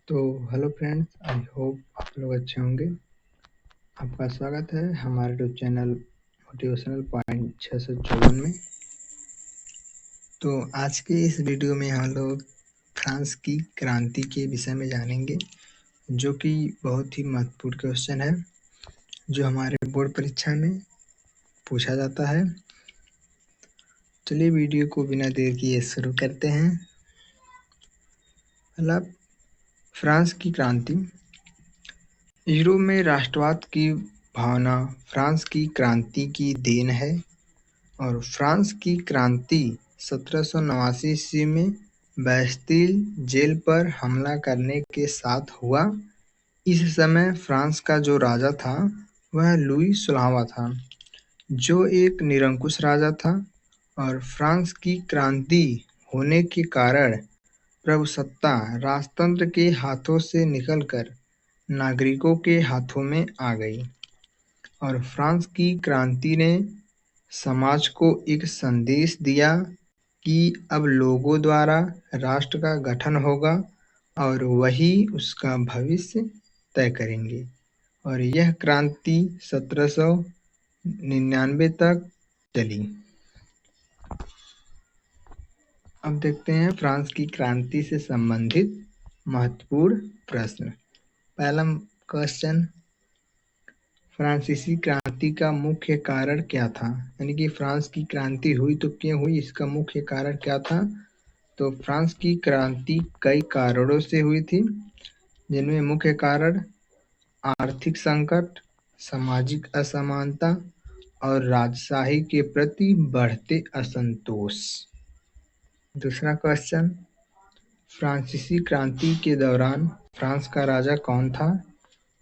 तो hello friends, I hope आप लोग अच्छे होंगे। आपका स्वागत है हमारे यूट्यूब चैनल मोटिवेशनल पॉइंट 654 में। तो आज के इस वीडियो में हम लोग फ्रांस की क्रांति के विषय में जानेंगे, जो कि बहुत ही महत्वपूर्ण क्वेश्चन है जो हमारे बोर्ड परीक्षा में पूछा जाता है। चलिए वीडियो को बिना देर किए शुरू करते हैं। पहला, फ्रांस की क्रांति। यूरोप में राष्ट्रवाद की भावना फ्रांस की क्रांति की देन है और फ्रांस की क्रांति 1789 ईस्वी में बैस्टिल जेल पर हमला करने के साथ हुआ। इस समय फ्रांस का जो राजा था वह लुई 16वां था, जो एक निरंकुश राजा था, और फ्रांस की क्रांति होने के कारण प्रभुसत्ता राजतंत्र के हाथों से निकलकर नागरिकों के हाथों में आ गई और फ्रांस की क्रांति ने समाज को एक संदेश दिया कि अब लोगों द्वारा राष्ट्र का गठन होगा और वही उसका भविष्य तय करेंगे। और यह क्रांति 1799 तक चली। अब देखते हैं फ्रांस की क्रांति से संबंधित महत्वपूर्ण प्रश्न। पहला क्वेश्चन, फ्रांसीसी क्रांति का मुख्य कारण क्या था? यानी कि फ्रांस की क्रांति हुई तो क्यों हुई, इसका मुख्य कारण क्या था? तो फ्रांस की क्रांति कई कारणों से हुई थी, जिनमें मुख्य कारण आर्थिक संकट, सामाजिक असमानता और राजशाही के प्रति बढ़ते असंतोष। दूसरा क्वेश्चन, फ्रांसीसी क्रांति के दौरान फ्रांस का राजा कौन था?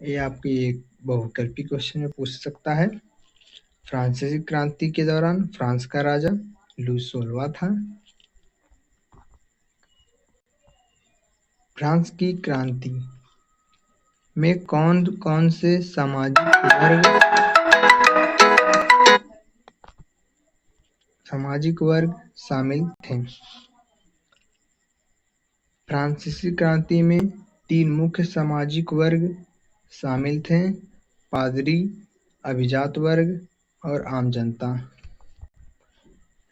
ये आपके एक बहुविकल्पी क्वेश्चन में पूछ सकता है। फ्रांसीसी क्रांति के दौरान फ्रांस का राजा लुई 16वां था। फ्रांस की क्रांति में कौन कौन से सामाजिक वर्ग शामिल थे? फ्रांसीसी क्रांति में 3 मुख्य सामाजिक वर्ग शामिल थे: पादरी, अभिजात वर्ग और आम जनता।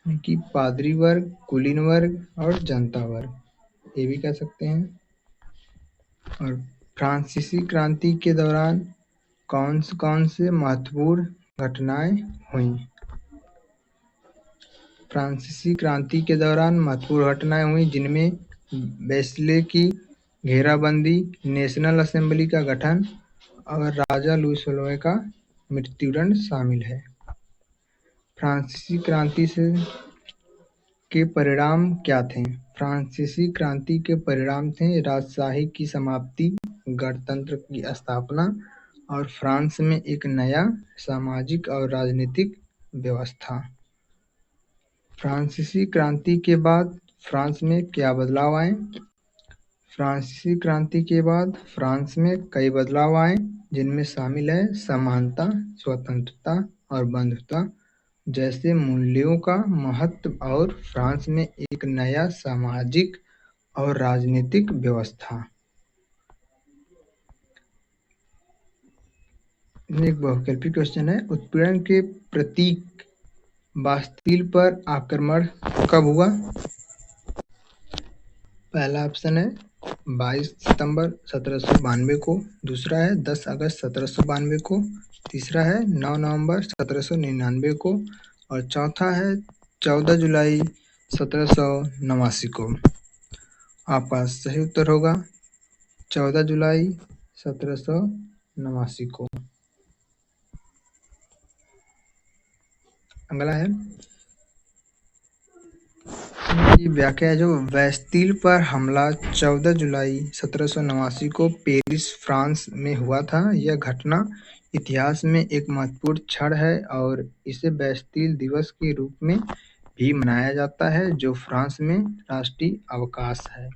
कि पादरी वर्ग, कुलीन वर्ग और जनता वर्ग, ये भी कह सकते हैं। और फ्रांसीसी क्रांति के दौरान कौन से महत्वपूर्ण घटनाएं हुई? फ्रांसीसी क्रांति के दौरान महत्वपूर्ण घटनाएं हुई जिनमें बैस्टिल की घेराबंदी, नेशनल असेंबली का गठन और राजा लुई 16वें का मृत्युदंड शामिल है। फ्रांसीसी क्रांति के परिणाम क्या थे? फ्रांसीसी क्रांति के परिणाम थे राजशाही की समाप्ति, गणतंत्र की स्थापना और फ्रांस में एक नया सामाजिक और राजनीतिक व्यवस्था। फ्रांसीसी क्रांति के बाद फ्रांस में क्या बदलाव आए? फ्रांसीसी क्रांति के बाद फ्रांस में कई बदलाव आए, जिनमें शामिल है समानता, स्वतंत्रता और बंधुता जैसे मूल्यों का महत्व और फ्रांस में एक नया सामाजिक और राजनीतिक व्यवस्था। एक बहुविकल्पी क्वेश्चन है, उत्पीड़न के प्रतीक बास्तिल पर आक्रमण कब हुआ? पहला ऑप्शन है 22 सितंबर 1792 को, दूसरा है 10 अगस्त 1792 को, तीसरा है 9 नवंबर 1799 को और चौथा है 14 जुलाई 1789 को। आपका सही उत्तर होगा 14 जुलाई 1789 को। अगला है, ये व्याख्या है जो बैस्टिल पर हमला 14 जुलाई 1789 को पेरिस, फ्रांस में हुआ था। यह घटना इतिहास में एक महत्वपूर्ण क्षण है और इसे बैस्टिल दिवस के रूप में भी मनाया जाता है, जो फ्रांस में राष्ट्रीय अवकाश है।